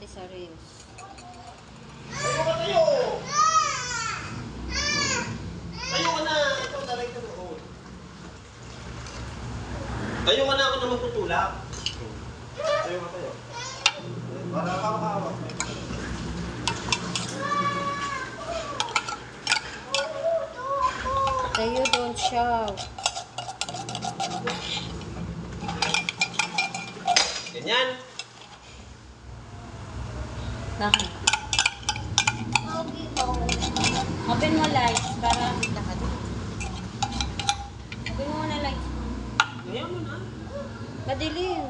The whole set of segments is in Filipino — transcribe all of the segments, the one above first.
natin sa reels. Tayo ka tayo! Tayo ka na! Ito, daray ka doon. Tayo ka na, ako na magtutulak. Tayo ka tayo. Para hawak-hawak. Tayo, don't shout. Ganyan. Bakit? Open mo lights para lahat. Open mo muna lights. Ganyan mo na. Madilim.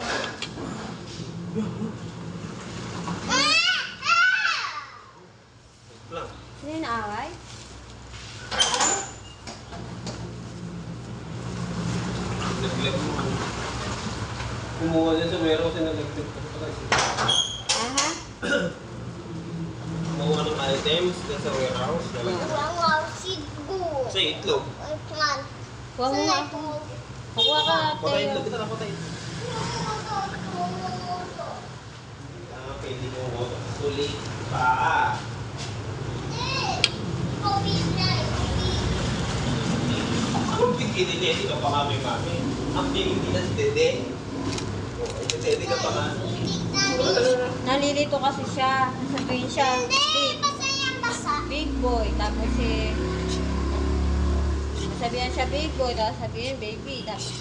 Lang. Sino yung naaway? Naglag mo. Kumuha din sa warehouse na naglag ko pa kasi. Aha. Kumuha ng items din sa warehouse. Sa itlog. Huwag mo nga. Kukuha ka, Patayin tayo. itlog kita na patayin. Pwede mo sulit pa. Anong pigididedi ka pa mami-mami? Ang pigididedi na si Dede. Si Dede ka pa nga. Nalilito kasi siya. Sabihin siya, big boy. Tapos sabihan siya big boy. Tapos sabihin baby. Tapos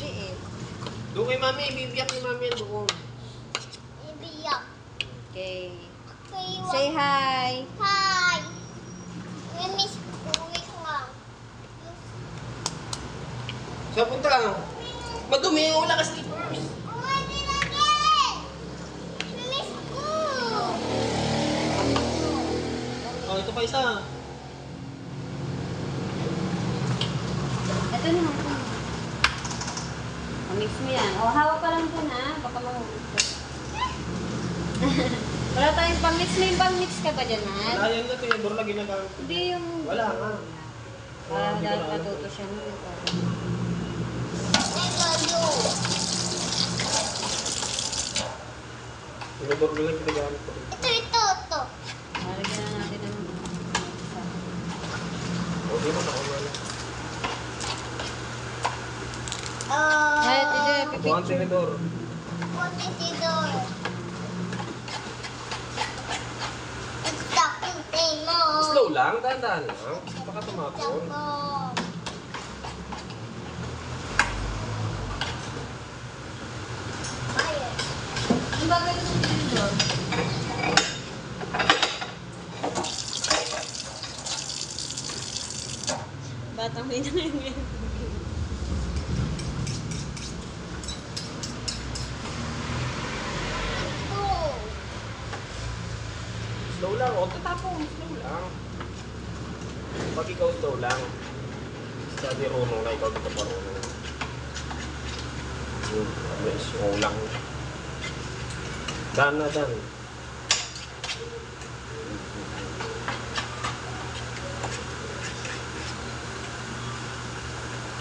Doon kay mami, ibibiyak ni mami yan doon. Okay. Say hi. Hi. Miss Kuwik lang. Saan punta? Madumi yung ulang ka slippers. Pwede na din. Miss ko. Oh, ito pa isa. Ito naman. Mix mo yan. O, hawak ka lang dun ha. Baka mahulog ka. Wala tayong pang-mix. May pang-mix ka ba dyan, ha? Wala yan na, tinidor na ginagamit. Hindi yung... Wala nga. Para dahil matuto siya nun. Tinidor na lang ginagamit ko. Ito. Marigyan na natin ng... O, di mo nakawala. Ay, ito dyan, Buwan pipicture. tinidor. Potitidor. Stop yung play mo. Slow lang, dahan-dahan lang. Baka tumapon. Ang bagay ng pipicture. Batang may na yun. Slow lang. O, tatapon. Slow lang. Pag ikaw slow lang. Sabi runong na, ikaw dito pa runong. Slow lang. Dan na dan.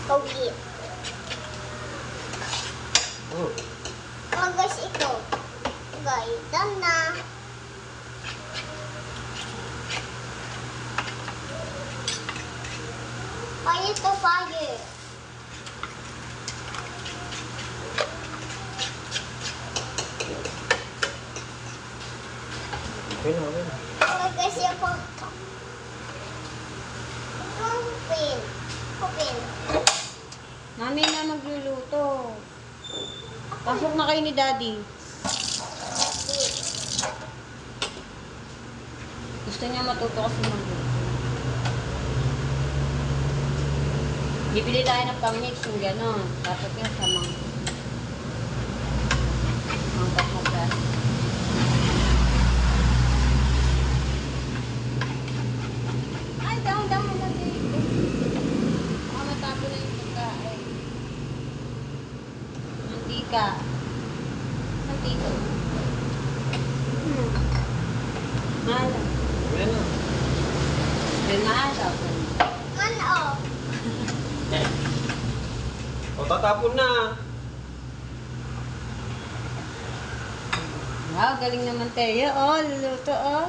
Kawit. Hmm. Guys, ito. Guys, done na. Fire to fire. Okay na, okay na. Guys, yung pang... Kupin. Mami na magluluto. Pasok na kayo ni Daddy. Gusto niya matuto kasi magluto. Bibili tayo ng pang-mix yung gano'n. Tapos yan sa mangkat na gas. Ay, down natin. Baka matapo na yung pagkain. Mantika. Mantika. Mahal. Ayan na. May mahal. Ano? O, tatapon na. Ah, galing naman tayo. Oh, luluto oh.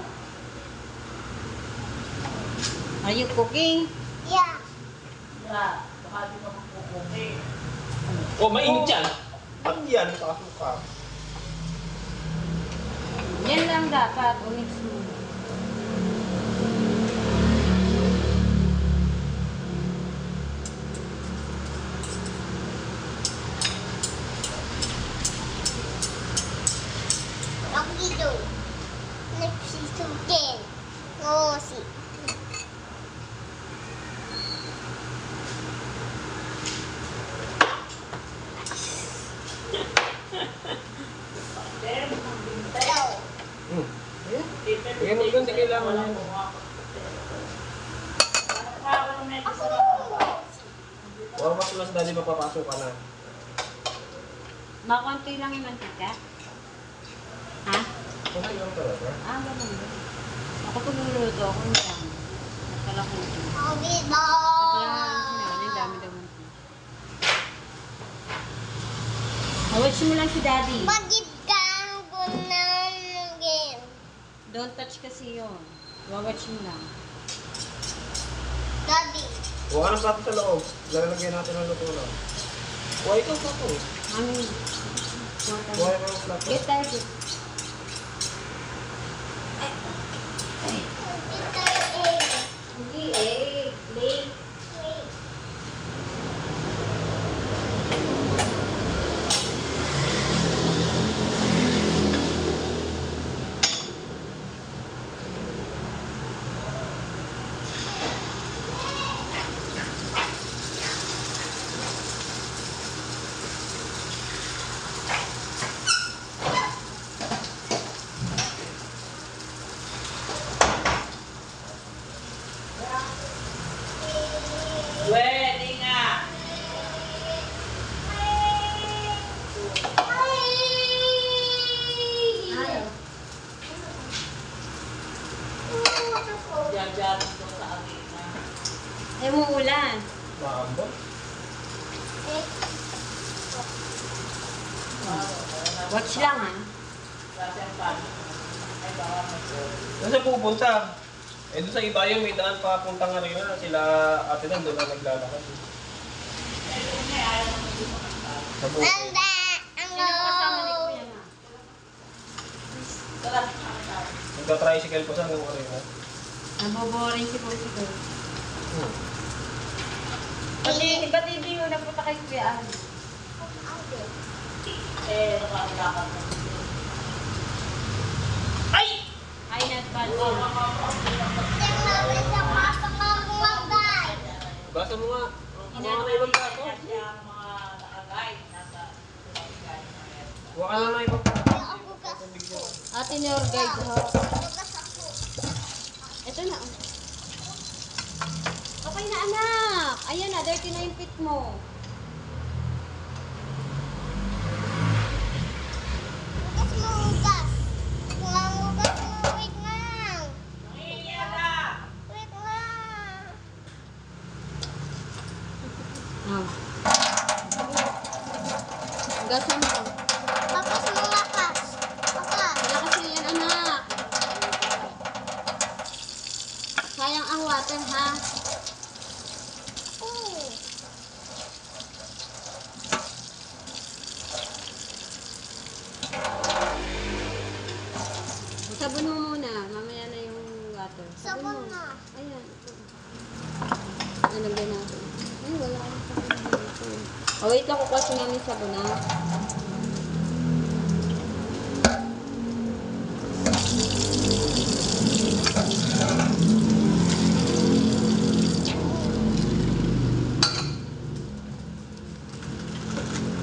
Are you cooking? Yeah. Oh, mainit yan. At yan, nakasuka. Yan lang dapat. Umix mo. Lagi tu. Nasi suken. Oh, si. Tahu. Kaya mo yun, di kailangan. Aku mau. Huwag masulas dali mapapasok ka na. Makunti lang yung mantika. Ha? Kung lang talaga. Ah, ganun ba? Ako pag niluluto, ako hindi lang. Nakala ko ito. Lagi Kaya nga dah. ang dami daw mantika. Awatch mo lang si Daddy. Bagit ka gunan game. Don't touch kasi yun. Wawatch mo lang. Daddy. Huwag ka ng plato sa loob. Lalagyan natin ng luto lang. Huwag ito, plato. Amin. Huwag ka ng plato. Get tayo. Get. Kita eh. Hindi eh. Late. Pwede nga. Ayaw. Diyan ko sa akin na. Ay mo ulan. Maambot. Watch lang ha. Kasi ang paano. Ay, baka Saan pupunta? Eh, doon sa iba yung may daan papunta nga rin na sila ate na doon na naglalakad. Sa bukid. Anda. Sino po kasama ni Kuya Ma? Tara. Nagka-tricycle pa sa nung arena. Naboboring si Bossy ko. Ba't hindi mo napunta kay Kuya Al? Eh, nakakalakan mo. Ay, not bad. Basa mo nga. Mga na ibang plato. Kasi ang mga naka-guide nasa guide na yan. Huwag ka na ibang plato. Ate ni your guide ho. Ito na. Oh. Okay na anak. Ayan na, dirty na yung pit mo. Nangihiya na. Oh. Gasan mo. Wala kasi yan anak. Sayang ang water ha. Sabon mo muna. Mamaya na yung water. Sabon mo. na. Ayan. Ito. Nalagyan natin. Ay, wala akong sabon dito. Oh, wait lang. Kukuha si mami sabon ha.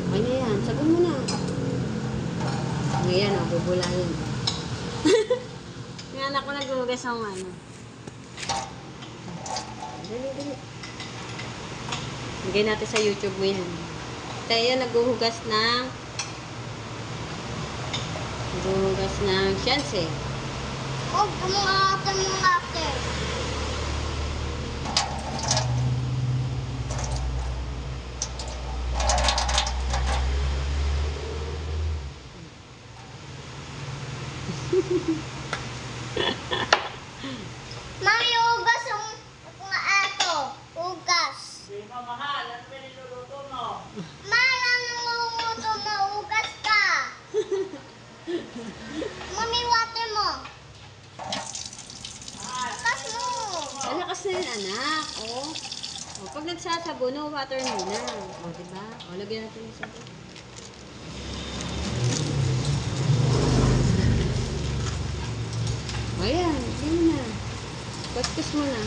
Ay na yan. Sabon mo na. Ngayon, bubulahin. Yung anak ko naghugas ang ano. Dali, dali. Lagay natin sa YouTube mo yan. Tayo naghuhugas ng siyanse. Oh, kumangatan mo natin. Mami, ugas ang ato. Ugas. Hindi mo mahal. Ano ba niluluto mo? Mara nang lumuto na ugas ka. Mami, water mo. Ugas mo. Malakas na yun, anak. Oh. Oh, pag nagsasabon, no, water muna. Oh, diba? Oh, lagyan natin yung sabon. O, yan. Lagyan mo na. Kuskus mo na.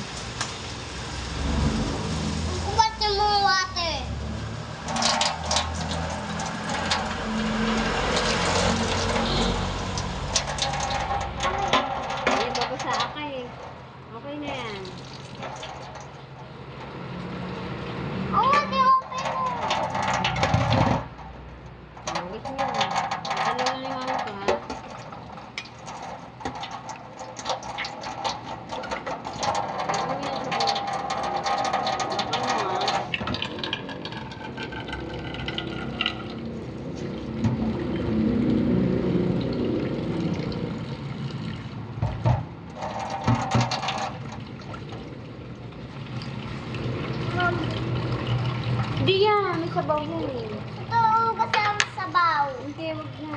Water mo, water. Ayan, babasa ka eh. Okay na yan. Oh, water, open mo. Hugas mo yan. Ano na yung mami ko, ha? Huwag mo yan, sabon. Okay mo, ha? Mom, Hindi yan. May sabaw yan eh. ito ugas ang sabaw. Hindi, wag na.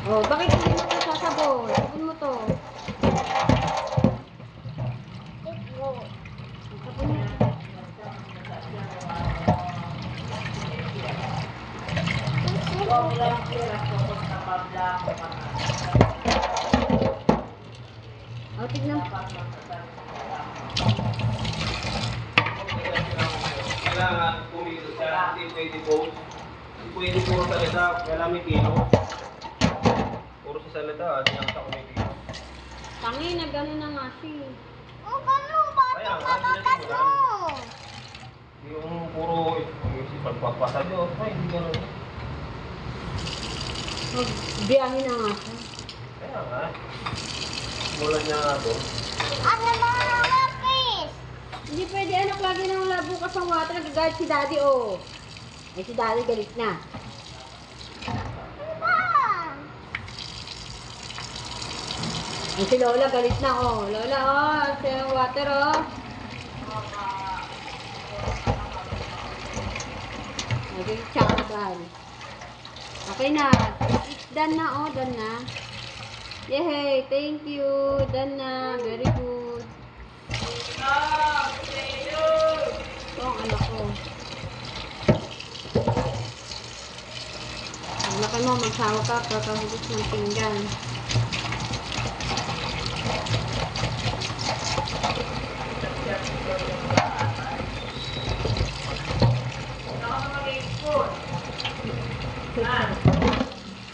Oh, bakit hindi mo ito sasabon? Sabon mo to. Ito. Sabon mo. Huwag lang pira ko sa pabla ko pa. Oh, tignan. Kailangan pumilo siya, hindi pwede po. Hindi pwede puro salita, kailangan may kilo. Puro sa salita, hindi lang sa kumikilo. Tangi, nag-ano na nga siya. Oh, ganun. Bakit Kaya nga, matatas hindi mo? Hindi yung puro pagpapasa Diyos, ay hindi ganun. Biyahe na nga siya. Kaya nga, mulan niya nga to. Ano ba ang lapis? Hindi pwede anak, lagi nang labo ka sa water, nagagalit si daddy, oh. Eh, si daddy galit na. Ano ba? Eh, si Lola galit na, oh. Lola, oh, sa water, oh. Naging tsakaban. Okay na. It's done na, oh, done na. Yay, thank you. Done na. Very good. Ito ang anak ko. Pag laki mo, magsawa ka, kakahugas ng pinggan.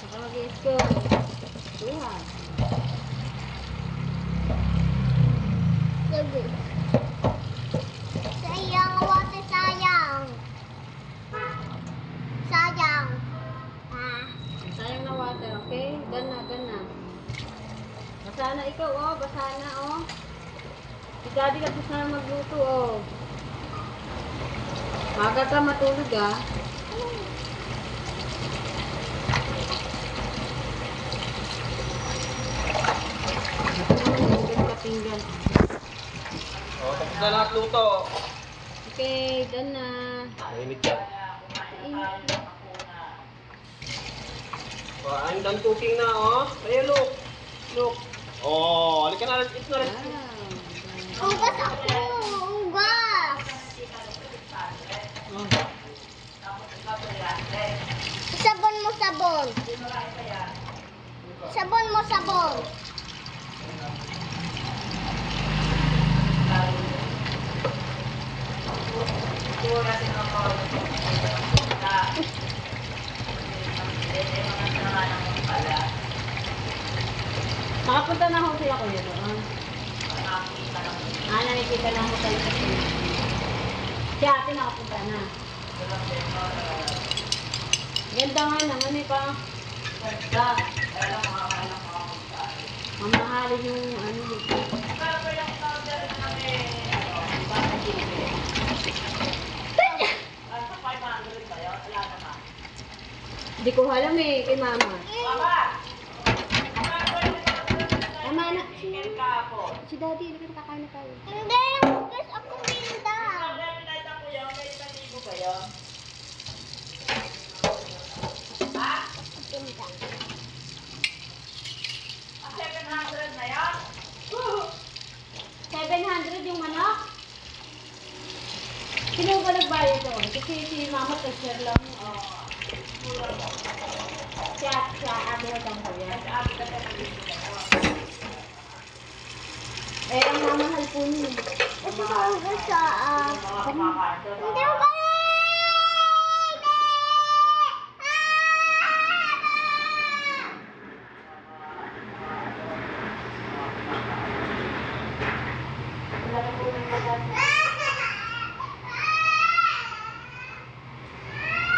Saka mag-i-school. Tuhan. Sabi. Sayang, water sayang. Sayang. Ah. Sayang na water, okay? Done na, done na. Basa na ikaw, oh. Basa na, oh. Si daddy kasi sana magluto, oh. Maga ka matulog, ah. Pinggan. O, tapos na lahat luto. Okay, done na. Mainit yan. O, I'm done cooking na, oh. Kaya look. Look. Oh, halika na, eat na rin. Wow. Ugas ako. Ugas. Oh. Sabon mo, sabon. Sabon mo, sabon. Nakapunta na ako sila kuya doon. Nakikita lang ko tayo kasi. Si ate nakapunta na. Ganda nga naman eh pa. Mamaha. mamahalin yung ano. Pero yung powder na may, iba na dito. Sa 500 ba yun? Wala naman. Hindi ko alam eh, kay mama. Mama! Tama na. Chicken kahapon. Si daddy, hindi ka kakain na tayo. Hindi, hugas ako minda. Pag-reminite ako yun, may 1,000 ba yun? Ha? Minda. 700 na yan? 700 yung manok? Sino ba nagbayad doon? Kasi si mama cashier lang. Siya, ate ko lang po yan. Eh, ang mamahal po niyo. Ito ko hugas sa Mga kumakain doon. Hindi ko